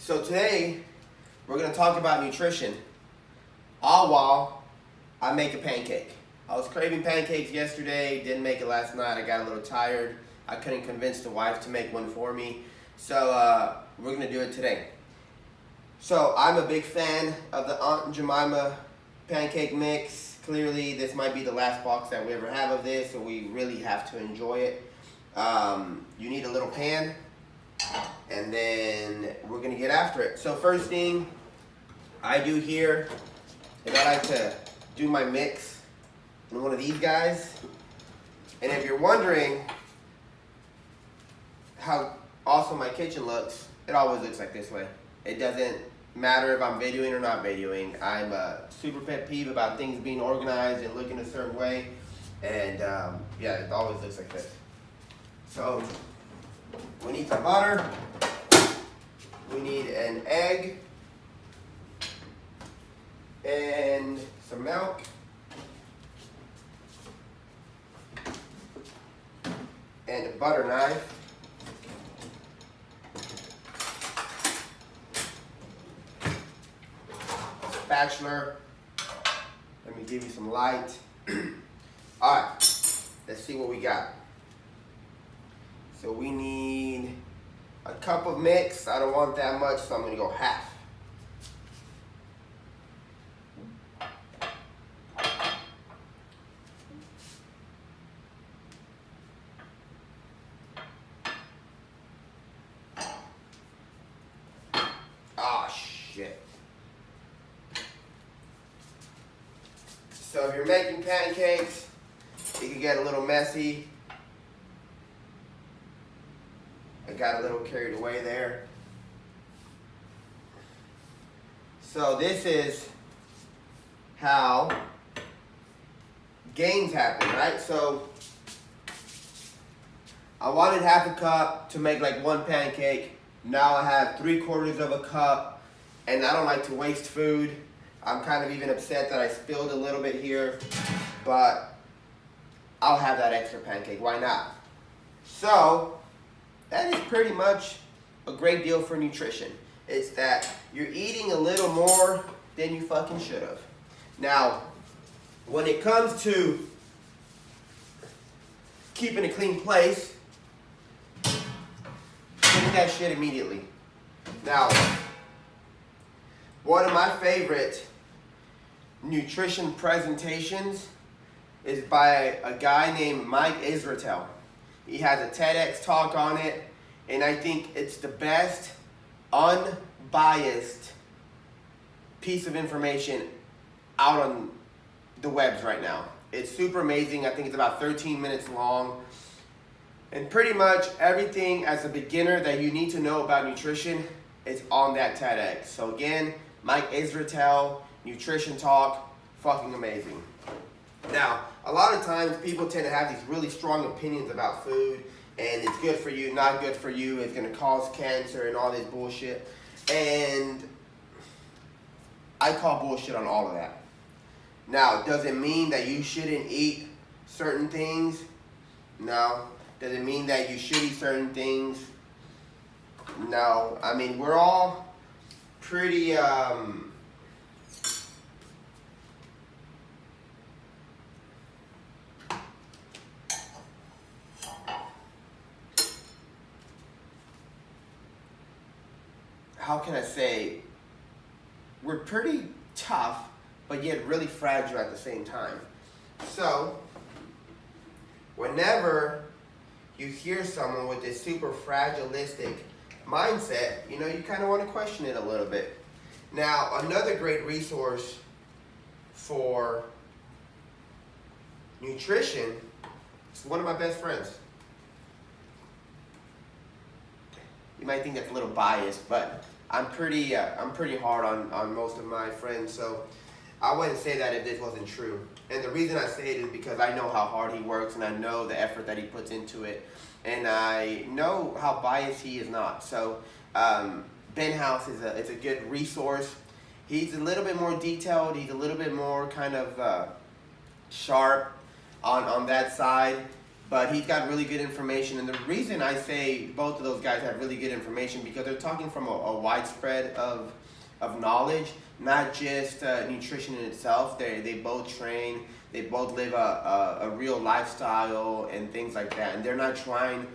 So today, we're going to talk about nutrition, all while I make a pancake. I was craving pancakes yesterday, didn't make it last night. I got a little tired. I couldn't convince the wife to make one for me. So we're going to do it today. So I'm a big fan of the Aunt Jemima pancake mix. Clearly, this might be the last box that we ever have of this, so we really have to enjoy it. You need a little pan, and then we're going to get after it. So first thing I do here is I like to do my mix in one of these guys. And if you're wondering how awesome my kitchen looks, it always looks like this way. It doesn't matter if I'm videoing or not videoing. I'm a super pet peeve about things being organized and looking a certain way. And yeah, it always looks like this. So we need some butter. We need an egg and some milk. And a butter knife. Spatula. Let me give you some light. Alright, let's see what we got. So we need a cup of mix. I don't want that much, so I'm going to go half. Oh, shit. So if you're making pancakes, it can get a little messy. I got a little carried away there. So this is how gains happen, right? So I wanted half a cup to make like one pancake. Now I have 3/4 of a cup, and I don't like to waste food. I'm kind of even upset that I spilled a little bit here, but I'll have that extra pancake. Why not? So that is pretty much a great deal for nutrition. It's that you're eating a little more than you fucking should have. Now, when it comes to keeping a clean place, clean that shit immediately. Now, one of my favorite nutrition presentations is by a guy named Mike Israetel. He has a TEDx talk on it, and I think it's the best unbiased piece of information out on the webs right now. It's super amazing. I think it's about 13 minutes long. And pretty much everything as a beginner that you need to know about nutrition is on that TEDx. So again, Mike Israetel, nutrition talk, fucking amazing. Now, a lot of times people tend to have these really strong opinions about food, and it's good for you, not good for you, it's going to cause cancer and all this bullshit. And I call bullshit on all of that. Now, does it mean that you shouldn't eat certain things? No. Does it mean that you should eat certain things? No. I mean, we're all pretty how can I say, we're pretty tough, but yet really fragile at the same time. So, whenever you hear someone with this super fragilistic mindset, you know, you kind of want to question it a little bit. Now, another great resource for nutrition is one of my best friends. You might think that's a little biased, but I'm pretty hard on most of my friends, so I wouldn't say that if this wasn't true. And the reason I say it is because I know how hard he works, and I know the effort that he puts into it, and I know how biased he is not. So Ben House is a good resource. He's a little bit more detailed. He's a little bit more kind of sharp on that side. but he's got really good information. And the reason I say both of those guys have really good information because they're talking from a widespread of knowledge, not just nutrition in itself. They both train, they both live a real lifestyle and things like that. And they're not trying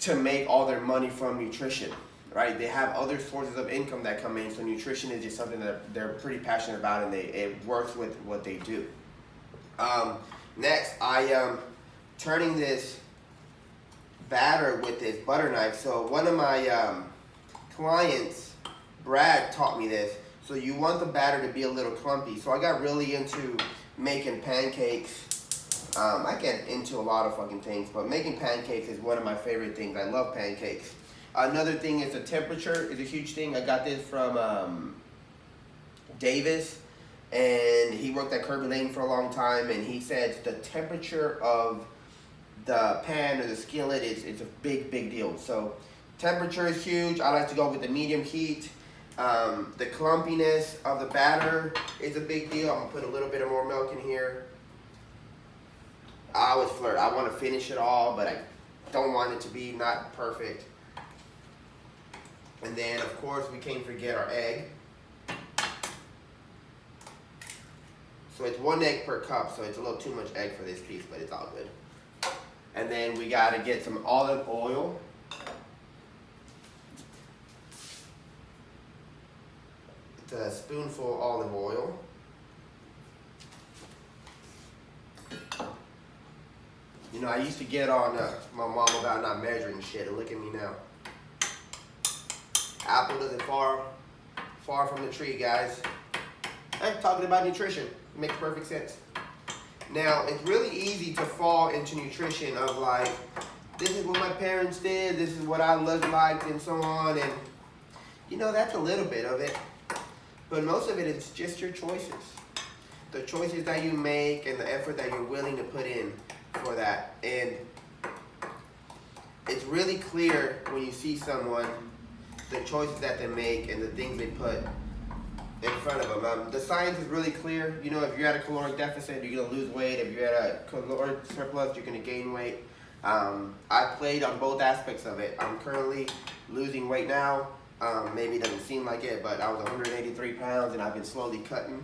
to make all their money from nutrition, right? They have other sources of income that come in, so nutrition is just something that they're pretty passionate about, and it works with what they do. Next, I am turning this batter with this butter knife. So one of my clients, Brad, taught me this. So you want the batter to be a little clumpy. So I got really into making pancakes. I get into a lot of fucking things, but making pancakes is one of my favorite things. I love pancakes. Another thing is the temperature is a huge thing. I got this from Davis, and he worked at Kirby Lane for a long time, and he said the temperature of the pan or the skillet is a big deal. So temperature is huge. I like to go with the medium heat. The clumpiness of the batter is a big deal. I'm gonna put a little bit of more milk in here. I always flirt. I want to finish it all, but I don't want it to be not perfect. And then, of course, we can't forget our egg. So it's 1 egg per cup, so it's a little too much egg for this piece, but it's all good. And then we got to get some olive oil. It's a spoonful olive oil. You know, I used to get on my mom about not measuring shit, and look at me now. Apple isn't far from the tree, guys. I'm talking about nutrition. It makes perfect sense. Now, it's really easy to fall into nutrition of like, this is what my parents did, this is what I looked like, and so on. And, you know, that's a little bit of it. But most of it is just your choices. The choices that you make and the effort that you're willing to put in for that. And it's really clear when you see someone, the choices that they make and the things they put in front of them. The science is really clear. You know, if you're at a caloric deficit, you're gonna lose weight. If you're at a caloric surplus, you're gonna gain weight. I played on both aspects of it. I'm currently losing weight now. Maybe it doesn't seem like it, but I was 183 pounds and I've been slowly cutting.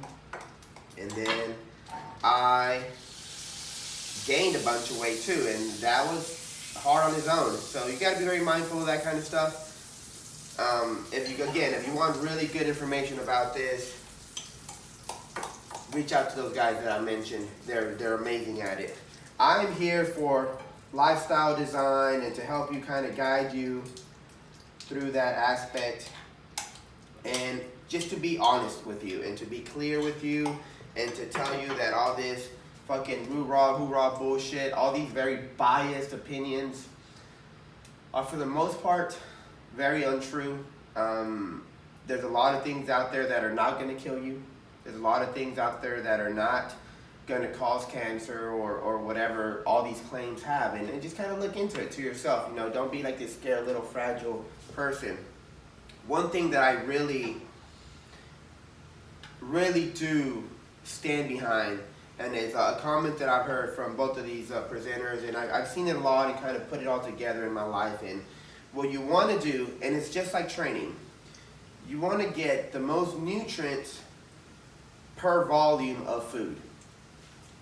And then I gained a bunch of weight too, and that was hard on its own. So you gotta be very mindful of that kind of stuff. If you want really good information about this, reach out to those guys that I mentioned. They're amazing at it. I'm here for lifestyle design and to help you kind of guide you through that aspect, and just to be honest with you and to be clear with you and to tell you that all this fucking hoorah bullshit, all these very biased opinions are for the most part very untrue. There's a lot of things out there that are not going to kill you. There's a lot of things out there that are not going to cause cancer or whatever all these claims have. And just kind of look into it to yourself. You know, don't be like this scared little fragile person. One thing that I really do stand behind, and it's a comment that I've heard from both of these presenters, and I've seen it a lot and kind of put it all together in my life. And what you want to do, and it's just like training, you want to get the most nutrients per volume of food.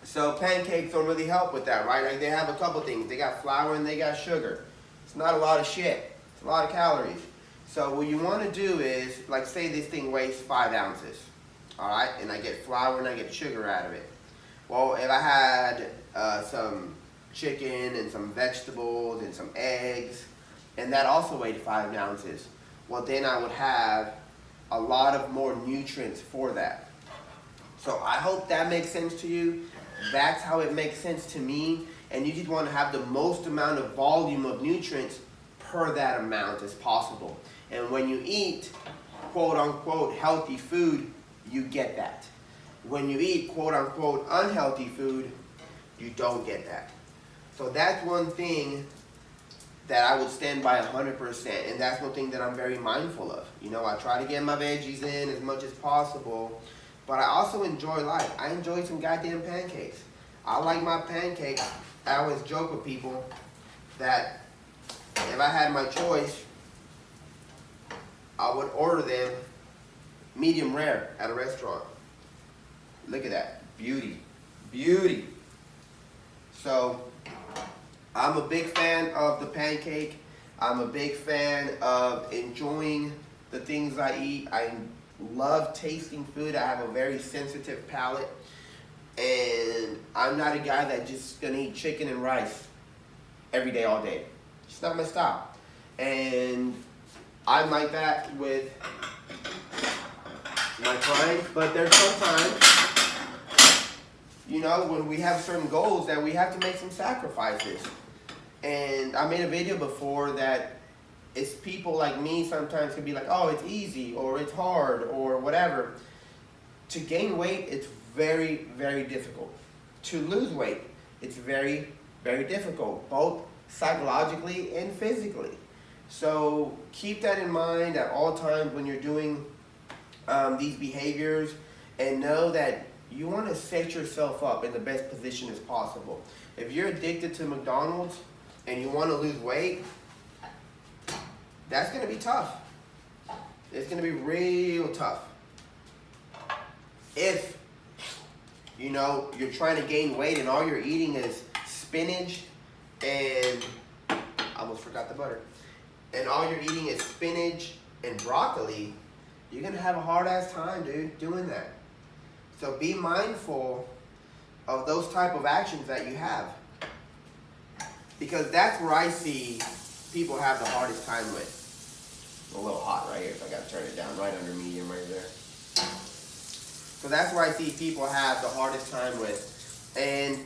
So pancakes don't really help with that, right? Like they have a couple things. They got flour and they got sugar. It's not a lot of shit. It's a lot of calories. So what you want to do is, like say this thing weighs 5 ounces, all right? And I get flour and I get sugar out of it. Well, if I had some chicken and some vegetables and some eggs, and that also weighed 5 ounces, well then I would have a lot of more nutrients for that. So I hope that makes sense to you. That's how it makes sense to me. And you just want to have the most amount of volume of nutrients per that amount as possible. And when you eat quote unquote healthy food, you get that. When you eat quote unquote unhealthy food, you don't get that. So that's one thing that I would stand by 100%, and that's one thing that I'm very mindful of. You know, I try to get my veggies in as much as possible, but I also enjoy life. I enjoy some goddamn pancakes. I like my pancakes I always joke with people that if I had my choice, I would order them medium rare at a restaurant. Look at that. Beauty. Beauty. So, I'm a big fan of the pancake. I'm a big fan of enjoying the things I eat. I love tasting food. I have a very sensitive palate. And I'm not a guy that just gonna eat chicken and rice every day, all day. It's not my style. And I'm like that with my clients, but there's sometimes, you know, when we have certain goals that we have to make some sacrifices. And I made a video before that it's people like me sometimes can be like, oh, it's easy or it's hard or whatever. To gain weight, it's very, very difficult. To lose weight, it's very, very difficult, both psychologically and physically. So keep that in mind at all times when you're doing these behaviors, and know that you want to set yourself up in the best position as possible. If you're addicted to McDonald's and you want to lose weight, that's going to be tough. It's going to be real tough. If, you know, you're trying to gain weight and all you're eating is spinach and, I almost forgot the butter, and all you're eating is spinach and broccoli, you're going to have a hard-ass time, dude, doing that. So be mindful of those type of actions that you have. Because that's where I see people have the hardest time with. A little hot right here, so I got to turn it down right under medium right there. So that's where I see people have the hardest time with. And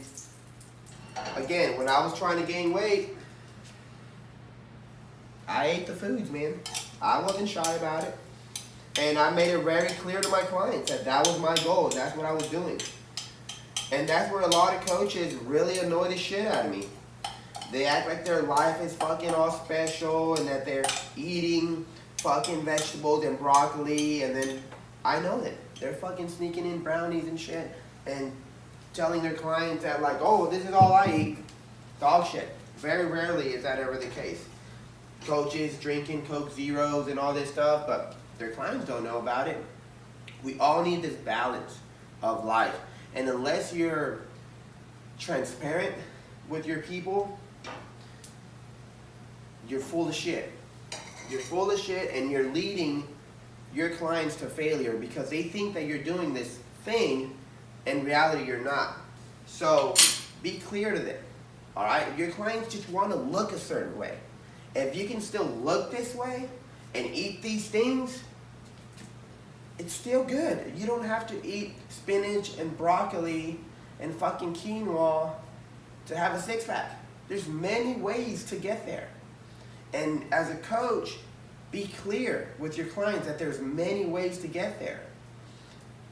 again, when I was trying to gain weight, I ate the foods, man. I wasn't shy about it. And I made it very clear to my clients that that was my goal and that's what I was doing. And that's where a lot of coaches really annoy the shit out of me. They act like their life is fucking all special and that they're eating fucking vegetables and broccoli, and then I know that they're fucking sneaking in brownies and shit and telling their clients that like, oh, this is all I eat. Dog shit. Very rarely is that ever the case. Coaches drinking Coke Zeros and all this stuff, but their clients don't know about it. We all need this balance of life. And unless you're transparent with your people, you're full of shit. You're full of shit and you're leading your clients to failure because they think that you're doing this thing, in reality you're not. So be clear to them, all right? Your clients just want to look a certain way. If you can still look this way and eat these things, it's still good. You don't have to eat spinach and broccoli and fucking quinoa to have a six-pack. There's many ways to get there. And as a coach, be clear with your clients that there's many ways to get there.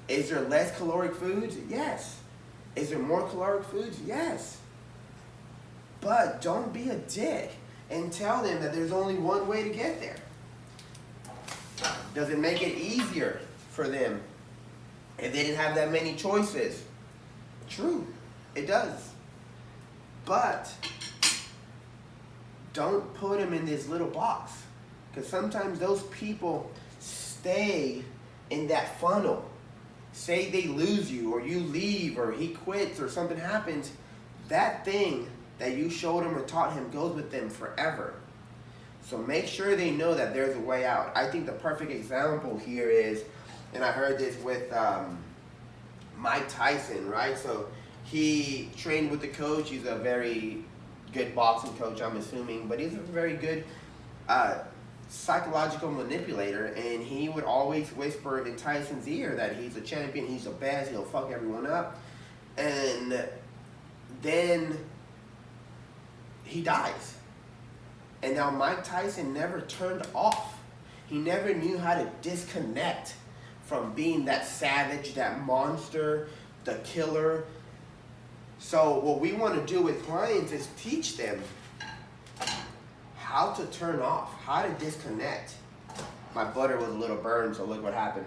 Is there less caloric foods? Yes. Is there more caloric foods? Yes. But don't be a dick and tell them that there's only one way to get there. Does it make it easier for them if they didn't have that many choices? True, it does. But don't put them in this little box, because sometimes those people stay in that funnel. Say they lose you, or you leave, or he quits, or something happens, that thing that you showed him or taught him goes with them forever. So make sure they know that there's a way out. I think the perfect example here is, and I heard this with Mike Tyson, right? So he trained with the coach. He's a very good boxing coach, I'm assuming, but he's a very good psychological manipulator, and he would always whisper in Tyson's ear that he's a champion, he's the best, he'll fuck everyone up, and then he dies. And now Mike Tyson never turned off. He never knew how to disconnect from being that savage, that monster, the killer. So what we want to do with clients is teach them how to turn off, how to disconnect. My butter was a little burned, so look what happened.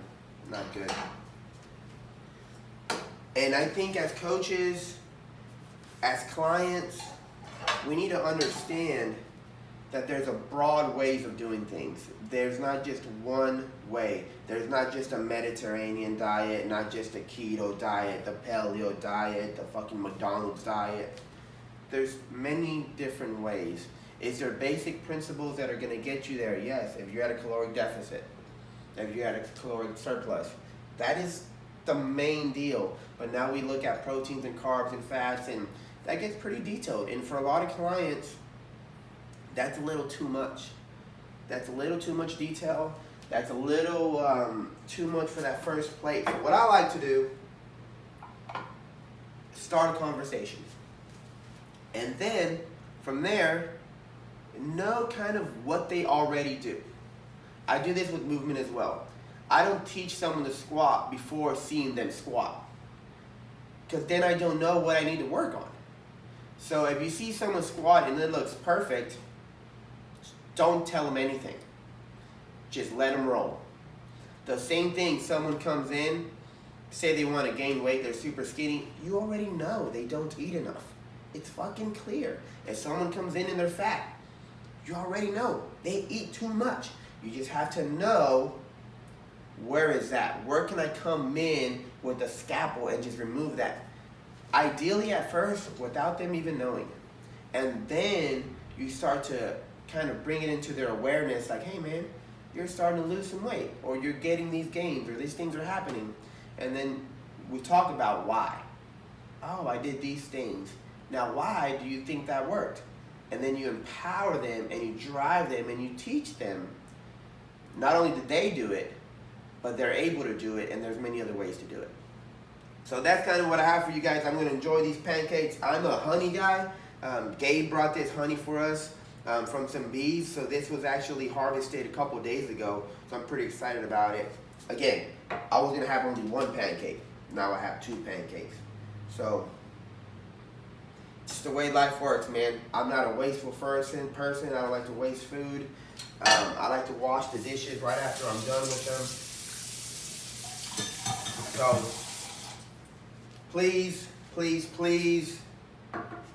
Not good. And I think as coaches, as clients, we need to understand that there's a broad ways of doing things. There's not just one way. There's not just a Mediterranean diet, not just a keto diet, the paleo diet, the fucking McDonald's diet. There's many different ways. Is there basic principles that are gonna get you there? Yes, if you're at a caloric deficit, if you're at a caloric surplus. That is the main deal. But now we look at proteins and carbs and fats, and that gets pretty detailed. And for a lot of clients, that's a little too much. That's a little too much detail. That's a little too much for that first plate. So what I like to do, start a conversation. And then from there, know kind of what they already do. I do this with movement as well. I don't teach someone to squat before seeing them squat, because then I don't know what I need to work on. So if you see someone squat and it looks perfect, don't tell them anything. Just let them roll. The same thing, someone comes in, say they want to gain weight, they're super skinny, you already know they don't eat enough. It's fucking clear. If someone comes in and they're fat, you already know they eat too much. You just have to know, where is that? Where can I come in with a scalpel and just remove that? Ideally at first, without them even knowing. And then you start to kind of bring it into their awareness, like, hey man, you're starting to lose some weight, or you're getting these gains, or these things are happening. And then we talk about why. Oh, I did these things. Now why do you think that worked? And then you empower them and you drive them and you teach them. Not only did they do it, but they're able to do it, and there's many other ways to do it. So that's kind of what I have for you guys. I'm going to enjoy these pancakes. I'm a honey guy. Gabe brought this honey for us from some bees. So this was actually harvested a couple days ago. So I'm pretty excited about it. Again, I was going to have only one pancake. Now I have 2 pancakes. So it's the way life works, man. I'm not a wasteful person. I don't like to waste food. I like to wash the dishes right after I'm done with them. So please, please, please,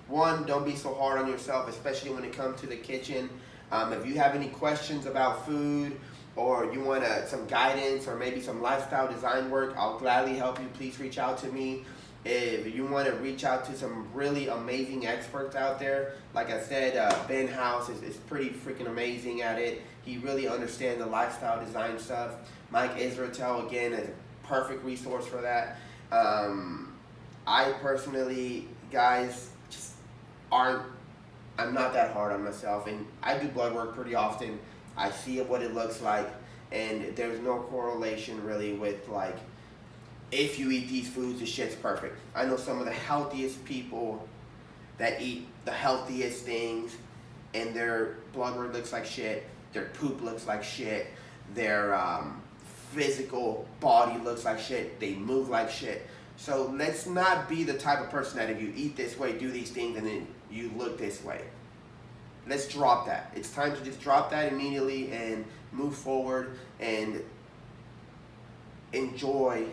one, don't be so hard on yourself, especially when it comes to the kitchen. If you have any questions about food, or you want some guidance, or maybe some lifestyle design work, I'll gladly help you. Please reach out to me. If you want to reach out to some really amazing experts out there, like I said, Ben House is pretty freaking amazing at it. He really understands the lifestyle design stuff. Mike Israetel, again, is a perfect resource for that. I personally, guys, just I'm not that hard on myself, and I do blood work pretty often. I see what it looks like, and there's no correlation really with, like, if you eat these foods, the shit's perfect. I know some of the healthiest people that eat the healthiest things, and their blood work looks like shit, their poop looks like shit, their physical body looks like shit, they move like shit. So let's not be the type of person that if you eat this way, do these things, and then you look this way. Let's drop that. It's time to just drop that immediately and move forward and enjoy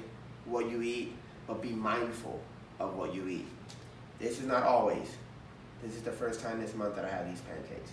what you eat, but be mindful of what you eat. This is not always. This is the first time this month that I have these pancakes.